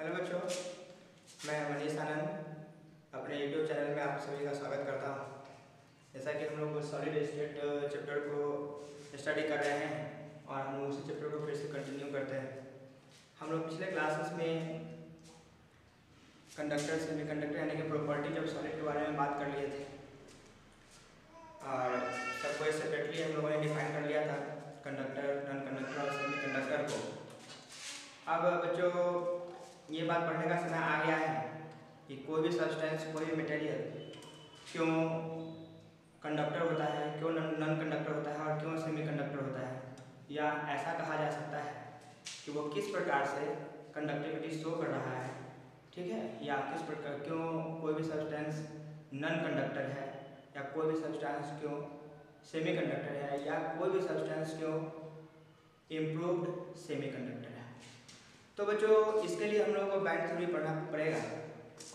Hello बच्चों, मैं मनीष आनंद अपने यूट्यूब चैनल में आप सभी का स्वागत करता हूँ। जैसा कि हम लोग सॉलिड स्टेट चैप्टर को स्टडी कर रहे हैं और हम लोग उसी चैप्टर को फिर से कंटिन्यू करते हैं। हम लोग पिछले क्लासेस में कंडक्टर सेमीकंडक्टर यानी कि प्रॉपर्टी ऑफ सॉलिड के बारे में बात कर लिए थे और सबको सेपरेटली हम लोगों ने डिफाइन कर लिया था, कंडक्टर, नॉन कंडक्टर और सेमीकंडक्टर को। अब बच्चों ये बात पढ़ने का समय आ गया है कि कोई भी सब्सटेंस, कोई भी मटेरियल क्यों कंडक्टर होता है, क्यों नॉन कंडक्टर होता है और क्यों सेमीकंडक्टर होता है, या ऐसा कहा जा सकता है कि वो किस प्रकार से कंडक्टिविटी शो कर रहा है, ठीक है, या किस प्रकार क्यों कोई भी सब्सटेंस नॉन कंडक्टर है, या कोई भी सब्सटेंस क्यों सेमीकंडक्टर है, या कोई भी सब्सटेंस क्यों इम्प्रूव्ड सेमीकंडक्टर है। तो बच्चों इसके लिए हम लोगों को बैंड थ्योरी पढ़ना पड़ेगा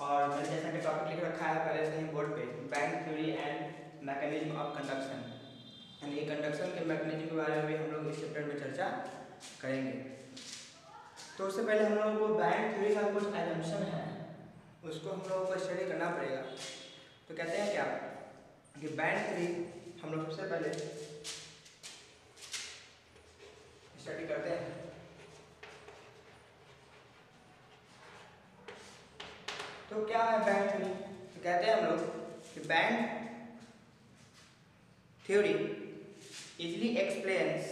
और मैंने जैसा कि टॉपिक लिख रखा है पहले से ही बोर्ड पे, band theory and mechanism of conduction, यानी कंडक्शन के मैकेनिज्म के बारे में भी हम लोग इस चैप्टर में चर्चा करेंगे। तो उससे पहले हम लोगों को बैंड थ्योरी का कुछ एजम्पशन है उसको हम लोगों को स्टडी करना पड़ेगा। तो कहते हैं क्या कि बैंड थ्योरी हम लोग सबसे पहले स्टडी करते हैं। तो क्या है बैंड थ्योरी? तो कहते हैं हम लोग कि band theory easily explains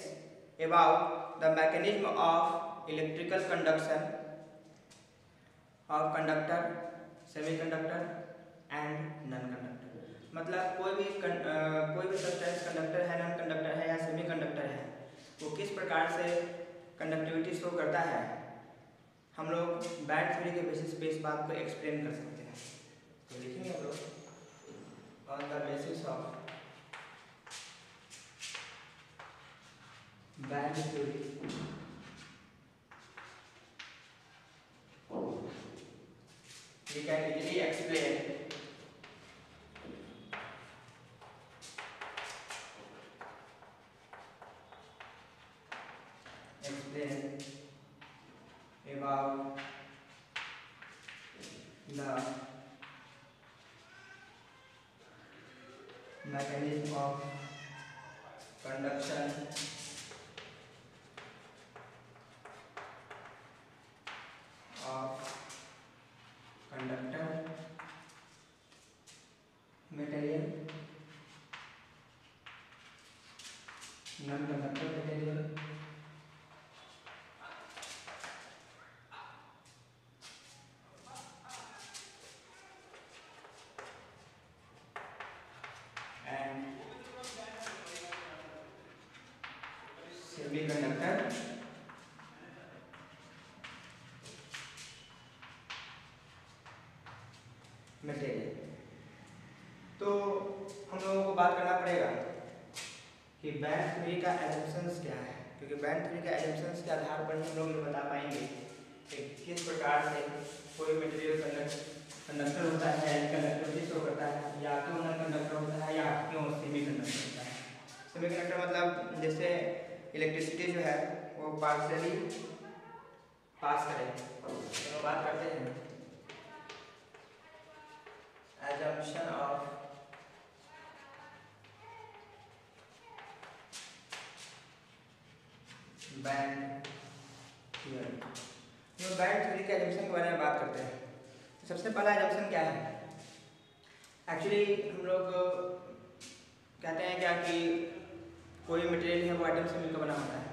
about the mechanism of electrical conduction of conductor, semiconductor and non conductor. मतलब कोई भी सब्सटेंस कंडक्टर है, नॉन कंडक्टर है या सेमीकंडक्टर है, वो किस प्रकार से कंडक्टिविटी शो करता है, हम लोग बैंड थ्योरी के बेसिस पे इस बात को एक्सप्लेन कर सकते हैं। तो लिखेंगे हम लोग on the basis of band theory we can easily explain about the mechanism of conduction of conductor material, non-conductor material and semiconductor material. तो हम लोगों को बात करना पड़ेगा कि बैंड थ्योरी का एजम्पशंस क्या है, क्योंकि बैंड थ्योरी का एजम्पशंस के आधार पर ही हम लोग ये बता पाएंगे कि किस प्रकार से कोई मटेरियल कंडक्टर होता है, कंडक्टिविटी शो करता है, या क्यों नॉन कंडक्टर होता है, या क्यों सेमीकंडक्टर होता है। सेमीकंडक्टर मतलब जैसे इलेक्ट्रिसिटी जो है वो पार्शियली पास करे। तो बात करते हैं assumption of बैंड थ्योरी। तो बैंड थ्योरी के assumption के बारे में बात करते हैं। तो सबसे पहला assumption क्या है? एक्चुअली हम लोग कहते हैं क्या कि कोई मटेरियल है वो एटम से मिलकर बना होता है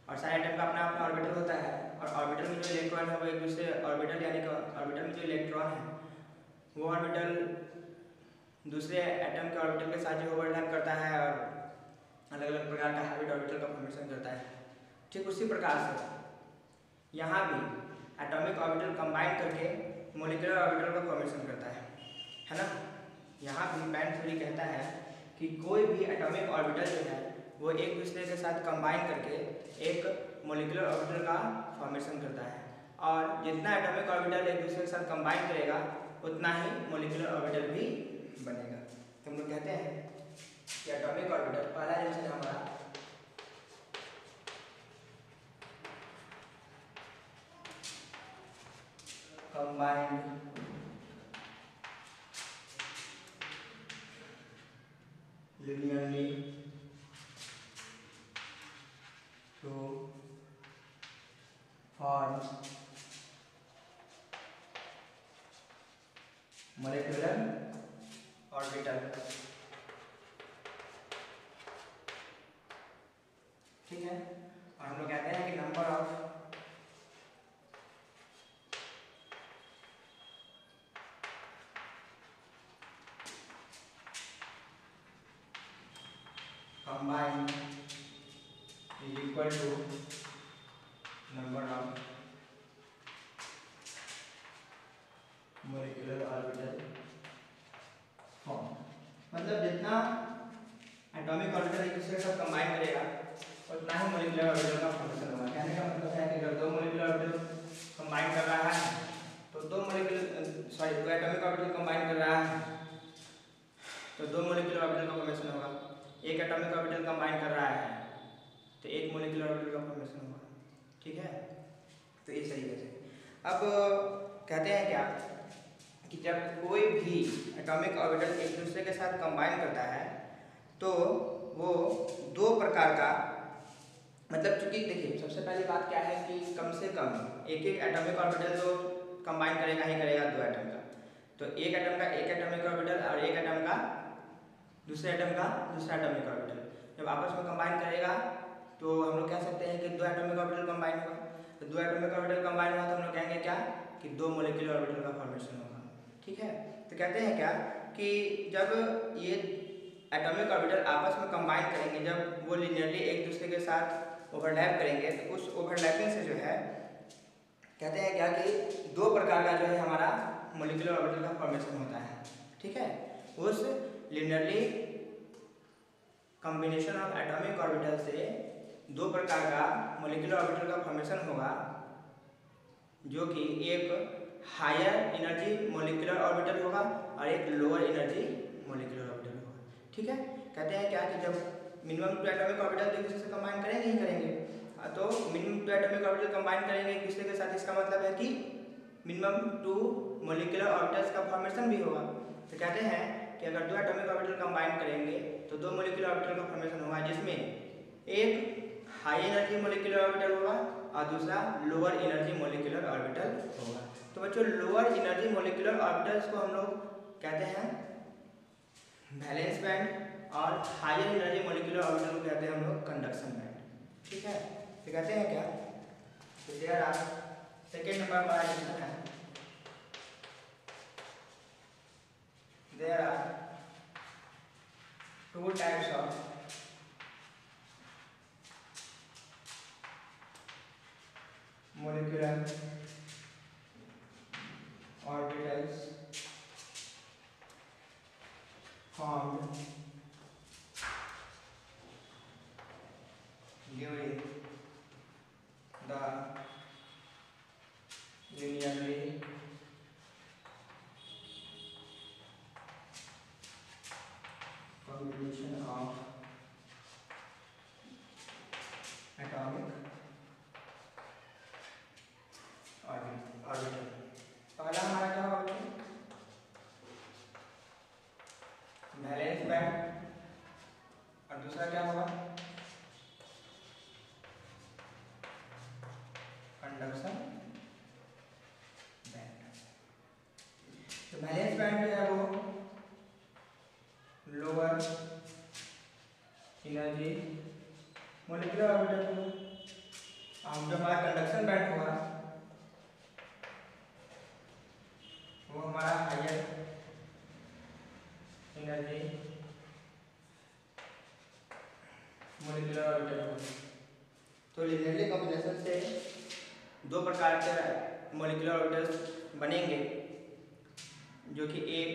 और सारे एटम का अपना अपना ऑर्बिटल होता है, और ऑर्बिटल में जो इलेक्ट्रॉन है वो एक दूसरे ऑर्बिटल यानी कि ऑर्बिटल में जो इलेक्ट्रॉन है वो ऑर्बिटल दूसरे एटम के ऑर्बिटल के साथ जो ओवरलैप करता है और अलग अलग प्रकार का हैबिट ऑर्बिटल का फॉर्मेशन करता है। ठीक उसी प्रकार से यहाँ भी एटॉमिक ऑर्बिटल कंबाइन करके मॉलिक्यूलर ऑर्बिटल का फॉर्मेशन करता है ना। यहाँ भी बैंड थ्योरी कहता है कि कोई भी एटॉमिक ऑर्बिटल जो है वो एक दूसरे के साथ कंबाइन करके एक मॉलिक्यूलर ऑर्बिटल का फॉर्मेशन करता है, और जितना एटॉमिक ऑर्बिटल एक दूसरे के साथ कंबाइन करेगा उतना ही मॉलिक्यूलर ऑर्बिटल भी बनेगा। तो हम लोग कहते हैं कि एटॉमिक ऑर्बिटल पहला जंक्शन हमारा combined linearly to form molecular orbital। ठीक है, और हम लोग कहते हैं कि number of combined is equal to number of molecular orbital formed। मतलब जितना एटॉमिक ऑर्बिटल एक दूसरे के साथ कंबाइन करेगा उतना ही मोलिकुलर ऑर्बिटल का फॉर्मेशन होगा। कहने का मतलब है कि अगर दो मोलिकुलर ऑर्बिटल कंबाइन कर रहा है तो दो एटॉमिक ऑर्बिटल कंबाइन कर रहा है तो दो मोलिकुलर ऑर्बिटल का फॉर्मेशन होगा। एक एटॉमिक ऑर्बिटल कंबाइन कर रहा है तो एक मोलिकुलर ऑर्बिटल का फॉर्मेशन होगा। ठीक है, तो इस तरीके से अब कहते हैं क्या कि जब कोई भी एटॉमिक ऑर्बिटल एक दूसरे के साथ कंबाइन करता है तो वो दो प्रकार का, मतलब चूंकि देखिए सबसे पहली बात क्या है कि कम से कम एक एटॉमिक ऑर्बिटल तो कंबाइन करेगा ही करेगा दो एटम का। तो एक एटम का एक एटॉमिक ऑर्बिटल और एक एटम का दूसरे एटम का दूसरा एटॉमिक ऑर्बिटल जब आपस में कंबाइन करेगा तो हम लोग कह सकते हैं कि दो एटॉमिक ऑर्बिटल कंबाइन होगा। तो दो एटॉमिक ऑर्बिटल कंबाइन हुआ तो हम लोग कहेंगे क्या कि दो मोलिकुलर ऑर्बिटल का फॉर्मेशन होगा। ठीक है, तो कहते हैं क्या कि जब ये एटॉमिक ऑर्बिटल आपस में कंबाइन करेंगे, जब वो लिनियरली एक दूसरे के साथ ओवरलैप करेंगे तो उस ओवरलैपिंग से जो है कहते हैं क्या कि दो प्रकार का जो है हमारा मोलिकुलर ऑर्बिटल का फॉर्मेशन होता है। ठीक है, उस linearly combination of atomic orbital से दो प्रकार का मोलिकुलर ऑर्बिटल का फॉर्मेशन होगा, जो कि एक हायर एनर्जी मोलिकुलर ऑर्बिटल होगा और एक लोअर एनर्जी मोलिकुलर ऑर्बिटल होगा। ठीक है, कहते हैं क्या कि जब मिनिमम टू एटॉमिक ऑर्बिटल एक दूसरे से कंबाइन करेंगे ही करेंगे, तो minimum two atomic orbital combine करेंगे एक दूसरे के साथ, इसका मतलब है कि मिनिमम टू मोलिकुलर ऑर्बिटल्स का फॉर्मेशन भी होगा। तो कहते हैं कि अगर दो एटॉमिक ऑर्बिटल कंबाइन करेंगे तो दो मोलिकुलर ऑर्बिटल का फॉर्मेशन होगा, जिसमें एक हाई एनर्जी मोलिकुलर ऑर्बिटल होगा और दूसरा लोअर एनर्जी मोलिकुलर ऑर्बिटल होगा। तो बच्चों लोअर एनर्जी मोलिकुलर ऑर्बिटल्स को हम लोग कहते हैं वैलेंस बैंड और हायर एनर्जी मोलिकुलर ऑर्बिटल को कहते हैं हम लोग कंडक्शन बैंड। ठीक है, तो कहते हैं क्या तो देयर आर सेकेंड नंबर हमारा क्वेश्चन है, there are two types of molecular orbitals formed during the linearly combination of atomic orbital. पहला हमारा क्या होगा बच्चों वैलेंस बैंड और दूसरा क्या होगा कंडक्शन बैंड। तो वैलेंस बैंड जो है वो लोअर एनर्जी मोलिकुलर ऑर्बिटल होगा, और जो हमारा कंडक्शन बैंड होगा वो हमारा हायर एनर्जी मोलिकुलर ऑर्बिटल होगा। तो लिनियरली कॉम्बिनेशन से दो प्रकार के मोलिकुलर ऑर्बिटल्स बनेंगे, जो कि एक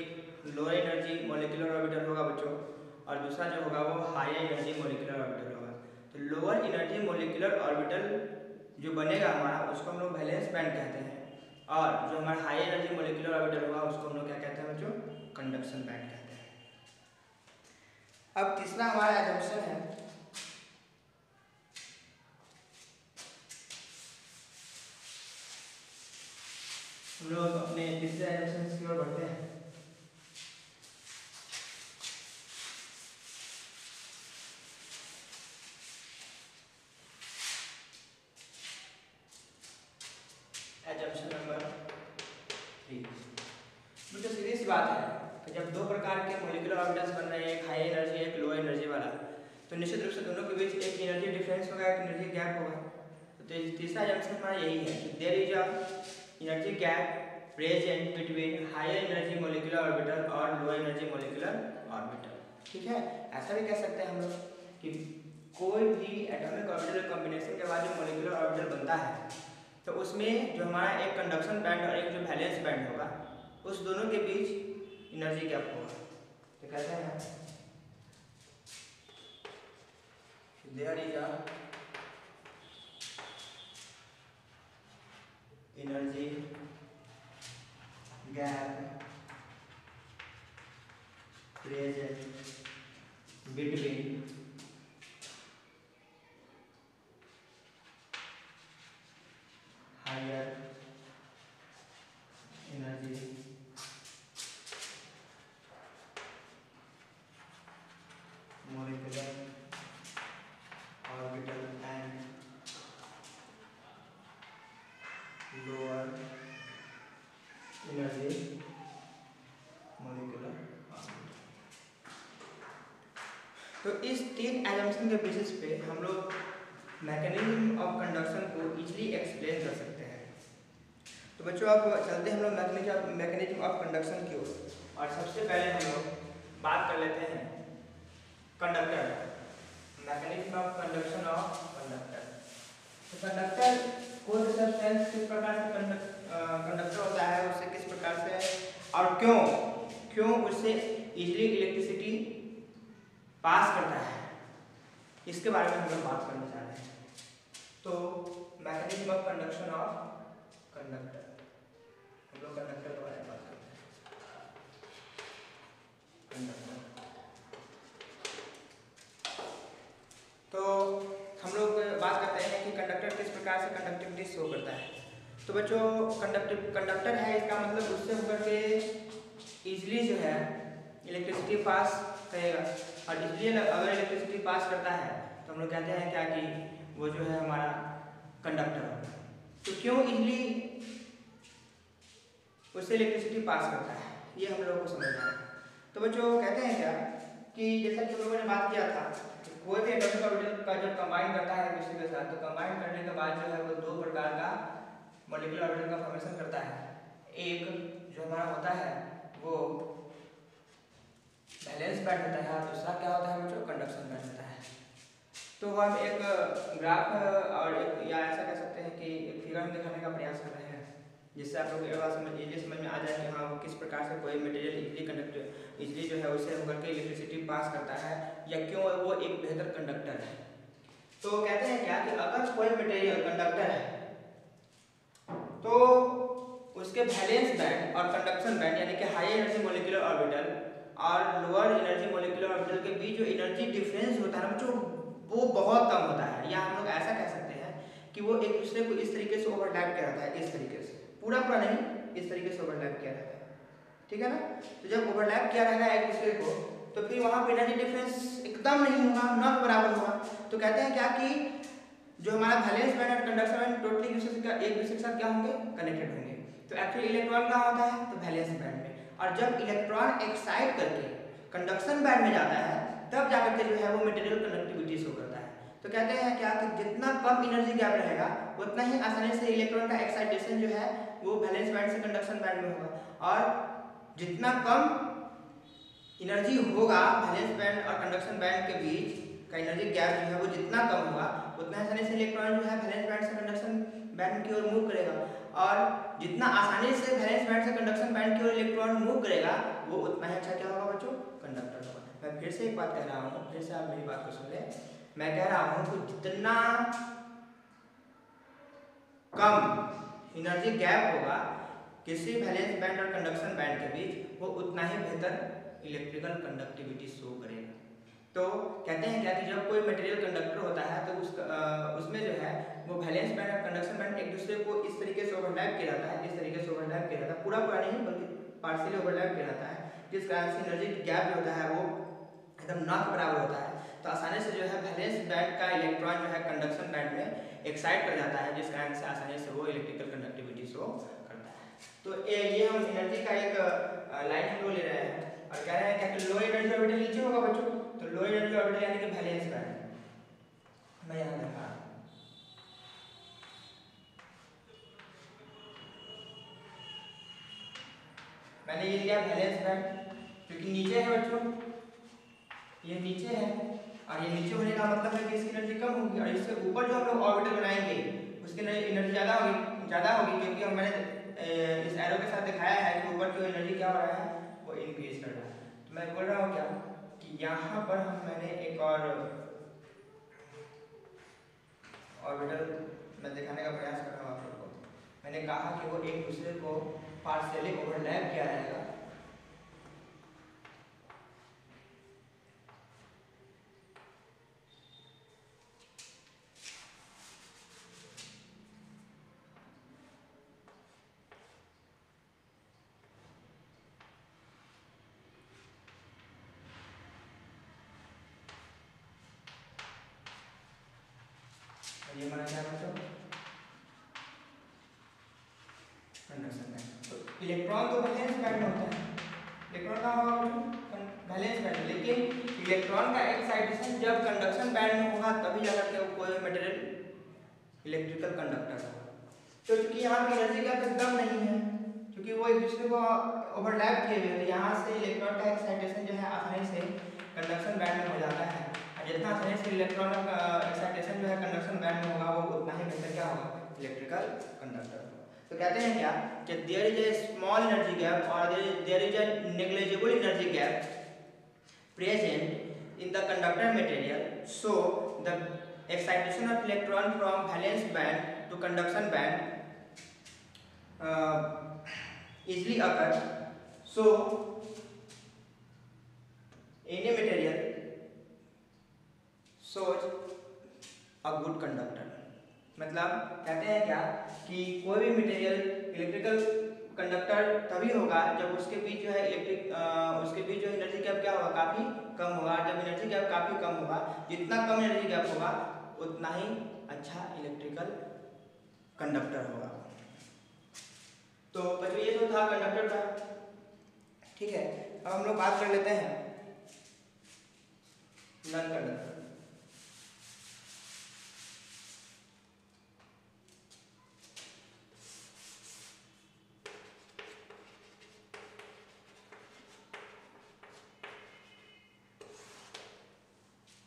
लोअर एनर्जी मोलिकुलर ऑर्बिटल होगा बच्चों और दूसरा जो होगा वो हायर एनर्जी मोलिकुलर ऑर्बिटल होगा। तो लोअर एनर्जी मोलिकुलर ऑर्बिटल जो बनेगा हमारा उसको हम लोग वैलेंस बैंड कहते हैं, और जो हमारा हाई एनर्जी मोलिकुलर ऑर्बिटल होगा उसको हम लोग क्या कहते हैं बच्चों कंडक्शन बैंड कहते हैं। अब तीसरा हमारा एजम्पशन है हम लोग बात है कि जब दो प्रकार के मॉलिक्यूलर ऑर्बिटल्स बन रहे हैं, एक हाई एनर्जी एक लो एनर्जी वाला, तो निश्चित रूप से दोनों के बीच एक एनर्जी डिफरेंस होगा, एक एनर्जी गैप होगा। तो तीसरा जंक्शन हमारा यही है कि there is a energy gap present between higher energy molecular orbital और लो एनर्जी मॉलिक्यूलर ऑर्बिटल। ठीक है, ऐसा भी कह सकते हैं हम लोग कि कोई भी एटॉमिक ऑर्बिटल कॉम्बिनेशन के बाद जो मॉलिक्यूलर ऑर्बिटल बनता है, तो उसमें जो हमारा एक कंडक्शन बैंड और एक जो वैलेंस बैंड होगा, उस दोनों के बीच एनर्जी गैप होगा। तो कहते हैं there is a energy gap present between higher energy molecular orbital and lower energy molecular orbital। तो इस तीन एजम्पशन के बेसिस पे हम लोग मैकेनिज्म ऑफ कंडक्शन को इजीली एक्सप्लेन कर सकते हैं। तो बच्चों अब चलते हैं हम लोग मैकेनिज्म ऑफ कंडक्शन की ओर, और सबसे पहले हम लोग बात कर लेते हैं conductor, mechanism of conduction of conductor. तो कंडक्टर कोई भी सब्सटेंस किस प्रकार से कंडक्टर होता है, उससे किस प्रकार से और क्यों उससे इजीली इलेक्ट्रिसिटी पास करता है, इसके बारे में हम लोग बात करना चाह रहे हैं। तो mechanism of conduction of conductor, हम लोग कंडक्टर के बारे में बात करते हैं। कंडक्टर तो हम लोग बात करते हैं कि कंडक्टर किस प्रकार से कंडक्टिविटी शो करता है। तो बच्चों कंडक्टर है, इसका मतलब उससे होकर के इजीली जो है इलेक्ट्रिसिटी पास करेगा, और इसलिए अगर इलेक्ट्रिसिटी पास करता है तो हम लोग कहते हैं क्या कि वो जो है हमारा कंडक्टर होगा। तो क्यों इजीली उससे इलेक्ट्रिसिटी पास करता है, ये हम लोगों को समझना है। तो बच्चों कहते हैं क्या कि जैसा कि हम लोगों ने बात किया था, कोई भी एटॉमिक ऑर्बिटल का जब कंबाइन करता है दूसरे के साथ, तो कंबाइन करने के बाद जो है वो दो प्रकार का मॉलिक्यूलर ऑर्बिटल का फॉर्मेशन करता है। एक जो हमारा होता है वो वैलेंस बैंड होता है, और दूसरा क्या होता है बच्चों, कंडक्शन बैंड होता है। तो हम एक ग्राफ और एक या ऐसा कह सकते हैं कि एक फिगर में दिखाने का प्रयास कर रहे हैं, जिससे आप लोग ये बात समझ में आ जाए कि हाँ किस प्रकार से कोई मटेरियल इजीली जो है उससे होकर के इलेक्ट्रिसिटी पास करता है, या क्यों वो एक बेहतर कंडक्टर है। तो कहते हैं क्या कि अगर कोई मटेरियल कंडक्टर है तो उसके वैलेंस बैंड और कंडक्शन बैंड यानी कि हाई एनर्जी मॉलिक्यूलर ऑर्बिटल और लोअर एनर्जी मॉलिक्यूलर ऑर्बिटल के बीच जो एनर्जी डिफरेंस होता है ना बच्चों, वो बहुत कम होता है, या हम लोग ऐसा कह सकते हैं कि वो एक दूसरे को इस तरीके से ओवरलैप किया रहता है, इस तरीके से पूरा नहीं, इस तरीके से ओवरलैप किया रहता है। ठीक है ना, तो जब ओवरलैप किया रहता है एक दूसरे को, तो फिर वहाँ पे एनर्जी डिफरेंस एकदम नहीं होगा, न बराबर होगा। तो कहते हैं क्या कि जो हमारा वैलेंस बैंड और कंडक्शन बैंड टोटली एक दूसरे के साथ क्या होंगे, कनेक्टेड होंगे। तो एक्चुअली इलेक्ट्रॉन कहाँ होता है, तो वैलेंस बैंड में, और जब इलेक्ट्रॉन एक्साइट करके कंडक्शन बैंड में जाता है तब जाकर के जो है वो मटेरियल कंडक्टिविटी शो करता है। तो कहते हैं क्या कि जितना कम एनर्जी गैप रहेगा उतना ही आसानी से इलेक्ट्रॉन का एक्साइटेशन जो है वो वैलेंस बैंड से कंडक्शन बैंड में होगा, और जितना कम एनर्जी होगा वैलेंस बैंड और कंडक्शन बैंड के बीच का एनर्जी गैप जो है वो जितना कम होगा उतना आसानी से इलेक्ट्रॉन जो है वैलेंस बैंड से कंडक्शन बैंड की ओर मूव करेगा, और जितना आसानी से वैलेंस बैंड से कंडक्शन बैंड की ओर इलेक्ट्रॉन मूव करेगा वो उतना ही अच्छा क्या होगा बच्चों, कंडक्टर होगा। मैं फिर से एक बात कह रहा हूँ, फिर से आप मेरी बात को सुन लें। मैं कह रहा हूँ कि जितना कम एनर्जी गैप होगा किसी वैलेंस बैंड और कंडक्शन बैंड के बीच, वो उतना ही बेहतर इलेक्ट्रिकल कंडक्टिविटी शो करेगा। तो कहते हैं क्या कि जब कोई मटेरियल कंडक्टर होता है तो उसमें जो है वो वैलेंस बैंड और कंडक्शन बैंड एक दूसरे को इस तरीके से ओवरलैप किया जाता है, इस तरीके से ओवरलैप किया जाता है, पूरा नहीं बल्कि पार्शियली ओवरलैप किया जाता है, जिस कारण से एनर्जी गैप जो होता है वो एकदम न के बराबर होता है। तो आसानी से जो है वैलेंस बैंड का इलेक्ट्रॉन जो है कंडक्शन बैंड में एक्साइट कर जाता है, जिस कारण से आसानी से वो इलेक्ट्रिकल कंडक्टिविटी शो करता है। तो ये हम एनर्जी का एक लाइन हम ले रहे हैं और कह रहे हैं क्या कि लो एनर्जी ऑर्बिटल नीचे होगा बच्चों। तो लो एनर्जी ऑर्बिटल यानी कि वैलेंस बैंड मैं यहाँ दिखा रहा हूँ। मैंने ये लिया वैलेंस बैंड क्योंकि नीचे है बच्चों, ये नीचे है और ये नीचे होने का मतलब है कि इसकी एनर्जी कम होगी और इससे ऊपर जो हम लोग ऑर्बिटल बनाएंगे उसकी एनर्जी ज़्यादा होगी क्योंकि हम मैंने इस एरो के साथ दिखाया है कि ऊपर जो एनर्जी क्या हो रहा है वो इंक्रीज कर रहा है। तो मैं बोल रहा हूँ क्या कि यहाँ पर मैंने एक और ऑर्बिटल मैं दिखाने का प्रयास कर रहा हूँ आप लोग को। मैंने कहा कि वो एक दूसरे को पार्शियली ओवरलैप किया जाएगा। ये हमारा क्या बच्चों कंडक्शन बैंड। तो इलेक्ट्रॉन तो वैलेंस बैंड में होता है, इलेक्ट्रॉन का होगा बच्चों वैलेंस बैंड, लेकिन इलेक्ट्रॉन का एक्साइटेशन जब कंडक्शन बैंड में होगा तभी जाकर के कोई मटेरियल इलेक्ट्रिकल कंडक्टर होगा। तो चूंकि यहाँ की एनर्जी का एकदम नहीं है क्योंकि वो एक दूसरे को ओवरलैप किए हुए हैं, तो यहाँ से इलेक्ट्रॉन का एक्साइटेशन जो है आसानी से कंडक्शन बैंड में हो जाता है और जितना आसानी से इलेक्ट्रॉन का एक्साइटेशन जो है कंडक्शन बैंड में होगा वो उतना ही बेहतर क्या होगा इलेक्ट्रिकल कंडक्टर होगा। तो कहते हैं क्या कि there is a small energy gap और there is a negligible energy gap present in the conductor material, so the excitation of electron from valence band to conduction band easily occurs. So any material shows a good conductor. मतलब कहते हैं क्या कि कोई भी material electrical conductor तभी होगा जब उसके बीच जो है उसके बीच जो एनर्जी गैप क्या होगा काफ़ी कम होगा। जब एनर्जी गैप काफ़ी कम होगा, जितना कम एनर्जी गैप होगा उतना ही अच्छा इलेक्ट्रिकल कंडक्टर होगा। तो बच्चों ये जो था कंडक्टर था, ठीक है। अब हम लोग बात कर लेते हैं नॉन कंडक्टर।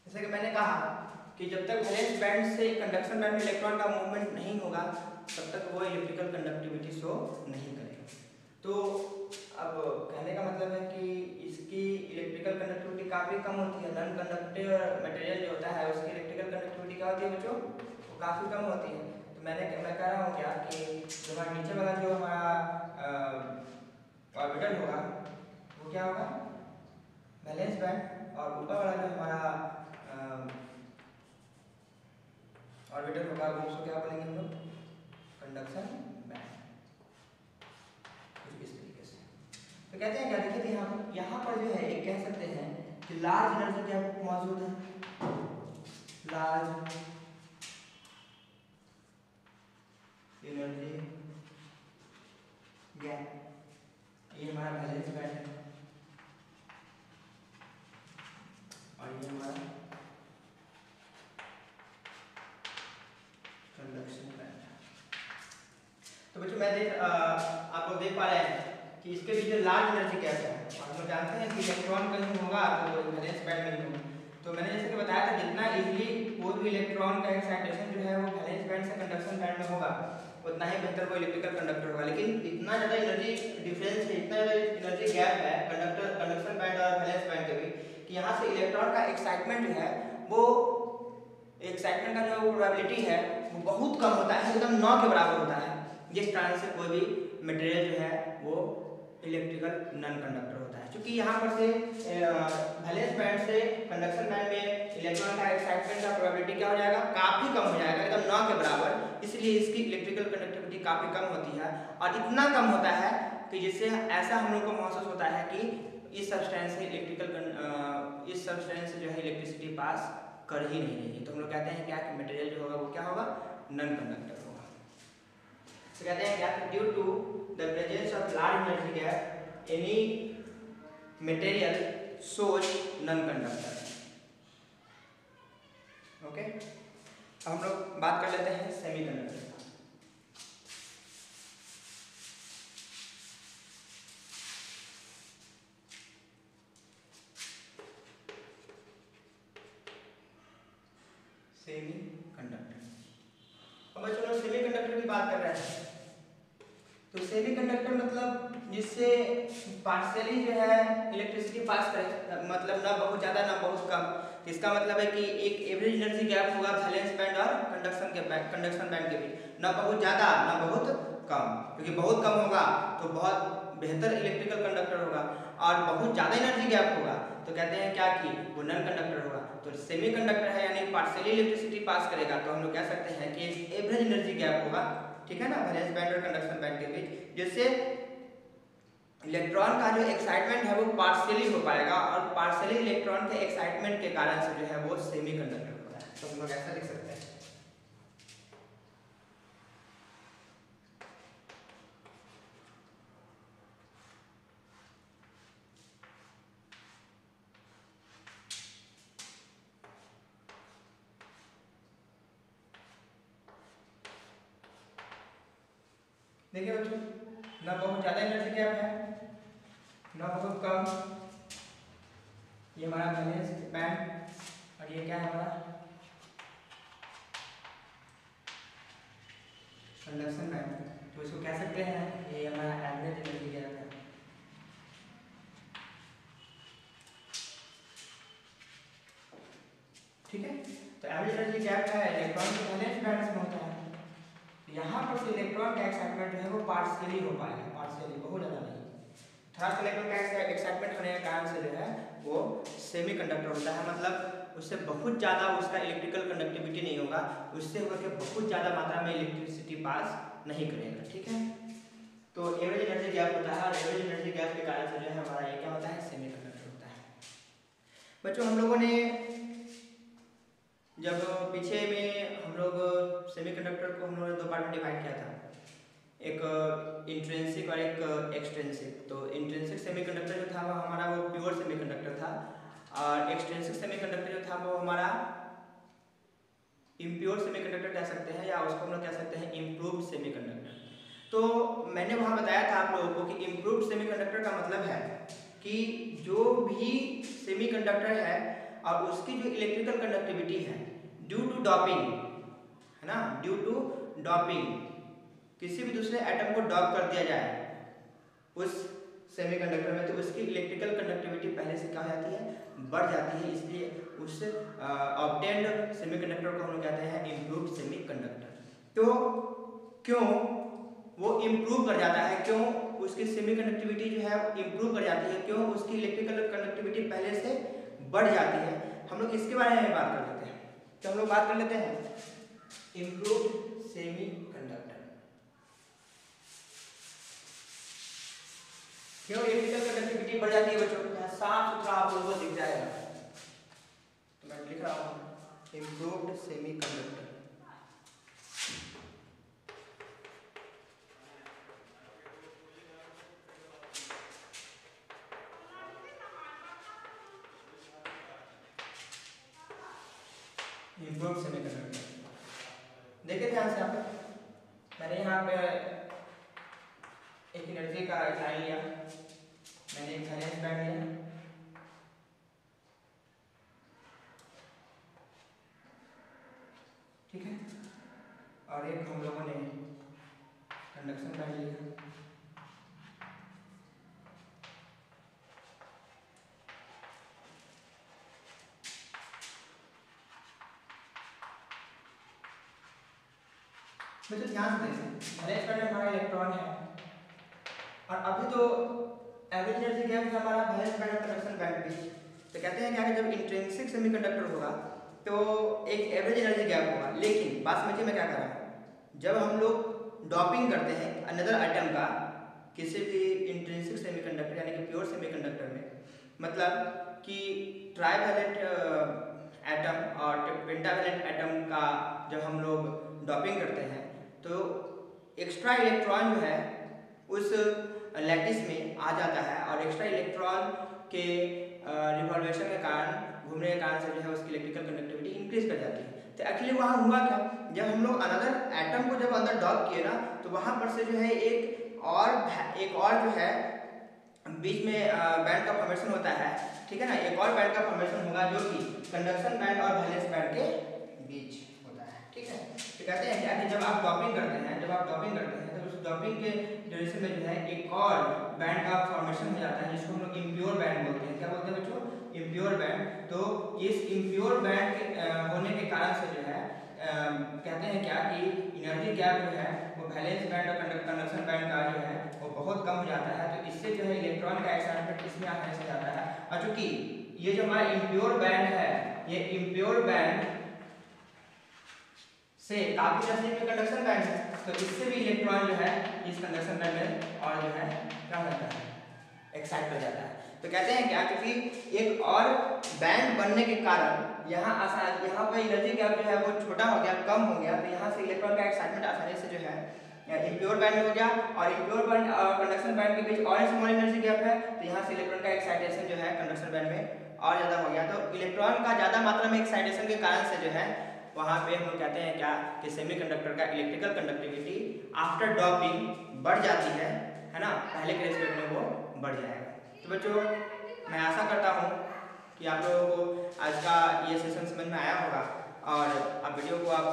जैसे कि मैंने कहा कि जब तक वैलेंस बैंड से कंडक्शन बैंड में इलेक्ट्रॉन का मूवमेंट नहीं होगा तब तक वो इलेक्ट्रिकल कंडक्टिविटी शो नहीं करेगा। तो अब कहने का मतलब है कि इसकी इलेक्ट्रिकल कंडक्टिविटी काफ़ी कम होती है। नॉन कंडक्टिव मटेरियल जो होता है उसकी इलेक्ट्रिकल कंडक्टिविटी क्या होती है बच्चों, वो काफ़ी कम होती है। तो मैं कह रहा हूँ क्या कि जो हमारा नीचे वाला जो हमारा ऑर्बिटल होगा वो क्या होगा वैलेंस बैंड और ऊपर वाला जो हमारा ऑर्बिटल होगा वो उसको क्या बोलेंगे हम लोग कंडक्शन बैंड, कुछ इस तरीके से। तो कहते हैं क्या, देखिए यहाँ पर जो है एक कह सकते हैं कि लार्ज एनर्जी क्या मौजूद है, लार्ज एनर्जी गैप, ये हमारा वैलेंस बैंड है और ये हमारा कंडक्शन बैंड है। तो बच्चों आप लोग देख पा रहे हैं कि इसके पीछे लार्ज एनर्जी गैप है। आप लोग जानते हैं कि इलेक्ट्रॉन कहीं होगा तो वैलेंस बैंड में ही होगा। तो मैंने जैसे कि बताया था जितना इजीली कोई भी इलेक्ट्रॉन का एक्साइटेशन जो है वो वैलेंस बैंड से कंडक्शन बैंड में होगा उतना ही बेहतर वो इलेक्ट्रिकल कंडक्टर होगा। लेकिन इतना ज़्यादा एनर्जी डिफरेंस है, इतना ज़्यादा एनर्जी गैप है कंडक्शन बैंड और वैलेंस बैंड के भी कि यहाँ से इलेक्ट्रॉन का एक्साइटमेंट जो है वो एक्साइटमेंट का जो प्रोबेबिलिटी है वो बहुत कम होता है, एकदम 9 के बराबर होता है, जिस कारण से कोई भी मटेरियल जो है वो इलेक्ट्रिकल नॉन कंडक्टर होता है। क्योंकि यहाँ पर से वैलेंस बैंड से कंडक्शन बैंड में इलेक्ट्रॉन का एक्साइटमेंट का प्रोबेबिलिटी क्या हो जाएगा काफ़ी कम हो जाएगा, एकदम 9 के बराबर, इसलिए इसकी इलेक्ट्रिकल कंडक्टिविटी काफ़ी कम होती है। और इतना कम होता है कि जिससे ऐसा हम लोग को महसूस होता है कि इस सब्सटेंस से इस सब्सटेंस से जो है इलेक्ट्रिसिटी पास कर ही नहीं रही है। तो हम लोग कहते हैं क्या कि मटेरियल जो होगा वो क्या होगा नॉन कंडक्टर होगा। तो कहते हैं क्या due to the presence of large energy gap any material shows non-conductor। Okay, अब हम लोग बात कर लेते हैं सेमीकंडक्टर। सेमीकंडक्टर, अब बच्चों लोग सेमीकंडक्टर की बात कर रहे हैं, तो सेमीकंडक्टर मतलब जिससे पार्शियली जो है इलेक्ट्रिसिटी पास करे, मतलब ना बहुत ज़्यादा ना बहुत कम। इसका मतलब है कि एक एवरेज एनर्जी गैप होगा वैलेंस बैंड और कंडक्शन बैंड के बीच, ना बहुत ज़्यादा ना बहुत कम, क्योंकि बहुत कम होगा तो बहुत बेहतर इलेक्ट्रिकल कंडक्टर होगा, और बहुत ज़्यादा एनर्जी गैप होगा तो कहते हैं क्या कि वो नॉन कंडक्टर होगा। तो सेमीकंडक्टर है यानी पार्शियली इलेक्ट्रिसिटी पास करेगा, तो हम लोग कह सकते हैं कि एवरेज एनर्जी गैप होगा, ठीक है ना, वैलेंस बैंड और कंडक्शन बैंड के बीच, जिससे इलेक्ट्रॉन का जो एक्साइटमेंट है वो पार्शियली हो पाएगा, और पार्शियली इलेक्ट्रॉन के एक्साइटमेंट के कारण से जो है वो सेमीकंडक्टर होता है। तो हम लोग ऐसा लिख सकते हैं। देखिए बच्चों, ना बहुत ज़्यादा एनर्जी गैप है ना बहुत कम, ये हमारा वैलेंस बैंड, और ये क्या है हमारा कंडक्शन बैंड। तो इसको कह सकते हैं ये हमारा एवरेज एनर्जी गैप है। ठीक है, तो एवरेज एनर्जी गैप है इलेक्ट्रॉन के वैलेंस बैंड में होता है। यहाँ पर से इलेक्ट्रॉन का एक्साइटमेंट जो है वो पार्शियली हो पाएगा, पार्शियली, बहुत ज़्यादा नहीं, थोड़ा सा इलेक्ट्रॉन का एक्साइटमेंट होने के कारण से जो है वो सेमीकंडक्टर होता है। मतलब उससे बहुत ज़्यादा उसका इलेक्ट्रिकल कंडक्टिविटी नहीं होगा, उससे होकर के बहुत ज़्यादा मात्रा में इलेक्ट्रिसिटी पास नहीं करेगा। ठीक है, तो एवरेज एनर्जी गैप होता है, और एवरेज एनर्जी गैप के कारण से जो है हमारा ये क्या होता है, सेमीकंडक्टर होता है। बच्चों हम लोगों ने जब पीछे में हम लोग सेमीकंडक्टर को हम लोगों ने दो पार्ट में डिवाइड किया था, एक इंट्रिंसिक और एक एक्सट्रिंसिक। तो इंट्रिंसिक सेमीकंडक्टर जो था वो हमारा वो प्योर सेमीकंडक्टर था, और एक्सट्रिंसिक सेमीकंडक्टर जो था वो हमारा इम्प्योर सेमीकंडक्टर कह सकते हैं, या उसको हम लोग कह सकते हैं इम्प्रूव्ड सेमीकंडक्टर। तो मैंने वहाँ बताया था आप लोगों को कि इम्प्रूव्ड सेमीकंडक्टर का मतलब है कि जो भी सेमीकंडक्टर है और उसकी जो इलेक्ट्रिकल कंडक्टिविटी है ड्यू टू डॉपिंग, है ना, ड्यू टू डॉपिंग, किसी भी दूसरे एटम को डॉप कर दिया जाए उस सेमीकंडक्टर में, तो उसकी इलेक्ट्रिकल कंडक्टिविटी पहले से क्या हो जाती है, बढ़ जाती है। इसलिए उस ऑब्टेन्ड सेमीकंडक्टर को हम लोग कहते हैं इम्प्रूव्ड सेमीकंडक्टर। तो क्यों वो इम्प्रूव कर जाता है, क्यों उसकी सेमीकंडक्टिविटी जो है इम्प्रूव कर जाती है, क्यों उसकी इलेक्ट्रिकल कंडक्टिविटी पहले से बढ़ जाती है, हम लोग इसके बारे में बात कर लेते हैं। तो हम लोग बात कर लेते हैं इम्प्रूव्ड सेमीकंडक्टर। क्यों इलेक्ट्रिकल कंडक्टिविटी बढ़ जाती है बच्चों, यहाँ साफ सुथरा आप लोगों को दिख जाएगा, तो मैं लिख रहा हूँ इम्प्रूव्ड सेमीकंडक्टर। इम्प्रूव्ड सेमीकंडक्टर, देखिए ध्यान से आप, मैंने यहाँ पे एक एनर्जी का लाइन लिया, मैंने एक वैलेंस बैंड लिया, ठीक है, और एक हम लोगों ने कंडक्शन बैंड लिया। मुझे ध्यान से देखें, वैलेंस बैंड में हमारा इलेक्ट्रॉन है, और अभी तो एवरेज एनर्जी गैप है हमारा वैलेंस बैंड और कंडक्शन बैंड के बीच। तो कहते हैं क्या कि जब इंट्रिंसिक सेमीकंडक्टर होगा तो एक एवरेज एनर्जी गैप होगा, लेकिन बात समझिए मैं क्या कर रहा हूँ, जब हम लोग डॉपिंग करते हैं अनदर आइटम का किसी भी इंट्रिंसिक सेमीकंडक्टर यानी कि प्योर सेमीकंडक्टर में, मतलब कि ट्राइवैलेंट एटम और पेंटावैलेंट एटम का जब हम लोग डॉपिंग करते हैं तो एक्स्ट्रा इलेक्ट्रॉन जो है उस लैटिस में आ जाता है और एक्स्ट्रा इलेक्ट्रॉन के रिवॉल्वेशन के कारण, घूमने के कारण से जो है उसकी इलेक्ट्रिकल कंडक्टिविटी इंक्रीज कर जाती है। तो एक्चुअली वहाँ हुआ क्या, जब हम लोग अनदर एटम को जब अंदर डॉक किए ना, तो वहाँ पर से जो है एक और जो है बीच में बैंड का फॉर्मेशन होता है, ठीक है ना। एक और बैंड का फॉर्मेशन होगा जो कि कंडक्शन बैंड और वैलेंस बैंड के बीच होता है, ठीक है। तो कहते हैं क्या कि जब आप डॉपिंग करते हैं तो उस डॉपिंग के ड्यूरेशन में जो है एक और बैंड का फॉर्मेशन हो जाता है, जिसको हम लोग इम्प्योर बैंड बोलते हैं। क्या बोलते हैं बच्चों? Impure band. तो इस इम्प्योर बैंड के होने के कारण से जो है कहते हैं क्या कि एनर्जी गैप जो है वो वैलेंस बैंड और कंडक्शन बैंड का जो है वो बहुत कम हो जाता है। तो इससे जो है इलेक्ट्रॉन का एक्साइटमेंट इसमें आसानी से जाता है। और चूंकि ये जो हमारा इम्प्योर बैंड है, ये इम्प्योर बैंड से काफी नजदीक में कंडक्शन बैंड है, तो इससे भी इलेक्ट्रॉन जो है इस कंडक्शन बैंड में और जो है क्या होता है, एक्साइट हो जाता है। तो कहते हैं क्या, क्योंकि एक और बैंड बनने के कारण यहाँ पर एनर्जी गैप जो है वो छोटा हो गया, कम हो गया, तो यहाँ से इलेक्ट्रॉन का एक्साइटमेंट आसानी से जो है इम्प्योर बैंड में हो गया। और इम्प्योर बैंड और कंडक्शन बैंड के बीच और स्मॉल एनर्जी गैप है, तो यहाँ से इलेक्ट्रॉन का एक्साइटेशन जो है कंडक्शन बैंड में और ज़्यादा हो गया। तो इलेक्ट्रॉन का ज़्यादा मात्रा में एक्साइटेशन के कारण से जो है वहाँ पे हम लोग कहते हैं क्या कि सेमीकंडक्टर का इलेक्ट्रिकल कंडक्टिविटी आफ्टर डॉपिंग बढ़ जाती है ना, पहले के रेस्पेक्ट में वो बढ़ जाएगा। तो बच्चों मैं आशा करता हूँ कि आप लोगों को आज का ये सेशन समझ में आया होगा और आप वीडियो को आप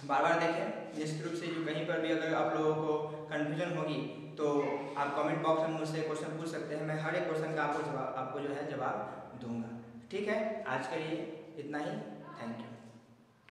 बार बार देखें। निश्चित रूप से जो कहीं पर भी अगर आप लोगों को कन्फ्यूजन होगी तो आप कमेंट बॉक्स में मुझसे क्वेश्चन पूछ सकते हैं। मैं हर एक क्वेश्चन का आपको जो है जवाब दूंगा। ठीक है, आज के लिए इतना ही। Thank you.